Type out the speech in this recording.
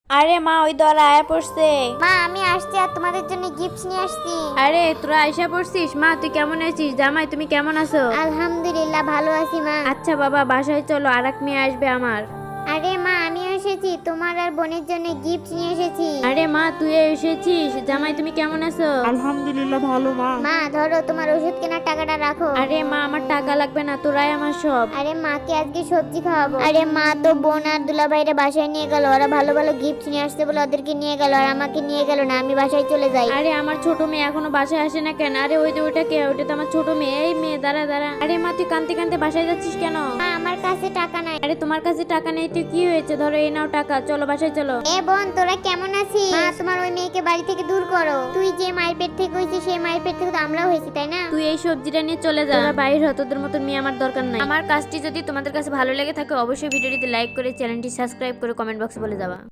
আরে মা, ওই দল আয়া পড়ছে। মা আমি আসছি আর তোমাদের জন্য গিফট নিয়ে আসছি। আরে তোরা আইসা পড়ছিস? মা তুই কেমন আছিস? জামাই তুমি কেমন আছো? আলহামদুলিল্লাহ ভালো আছি মা। আচ্ছা বাবা, বাসায় চলো, আর এক মেয়ে আসবে আমার। আরে মা আমিও এসেছি, তোমার আর বোনের জন্য গিফট নিয়ে এসেছি। আরে মা তুই এসেছিস? জামাই তুমি কেমন আছো? আলহামদুলিল্লাহ ভালো মা। মা ধরো তোমার ওষুধ কেনার টাকাটা রাখো। আরে মা, আমার টাকা লাগবে না, তোরাই আমার সব। আরে মাকে আজকে সবজি খাওয়াবো। আরে মা তো বোন আর দুলাভাইরা বাসায় নিয়ে গেল, ওরা ভালো ভালো গিফট নিয়ে আসতে বলে ওদেরকে নিয়ে গেল, আর আমাকে নিয়ে গেল না, আমি বাসায় চলে যাই। আরে আমার ছোট মেয়ে এখনো বাসায় আসে না কেন? আরে ওই যে ওইটা কে? ওইটা তো আমার ছোট মেয়ে। এই মেয়ে, দাঁড়া দাঁড়া। আরে মা তুই কানতে কানতে বাসায় যাচ্ছিস কেন? মা আমার কাছে টাকা নাই। আরে তোমার কাছে টাকা নেই তুই কি হয়েছে? ধরো এই নাও টাকা, চলো বাসায় চলো। এ বোন তোরা কেমন আছিস? মা তোমার ওই মেয়েকে বাড়ি থেকে দূর করো। তুই যে মায়ের পেট থেকে হয়েছিস সেই মায়ের পেট থেকে তো আমরাও হয়েছি, তাই না? তুই এই সবজিটা নিয়ে চলে যা, তোরা বাইর হ, তোদের মতন মেয়ে আমার দরকার নাই। আমার কাজটি যদি তোমাদের কাছে ভালো লেগে থাকে অবশ্যই ভিডিওটিতে লাইক করে চ্যানেলটি সাবস্ক্রাইব করে কমেন্ট বক্সে বলে যাবা।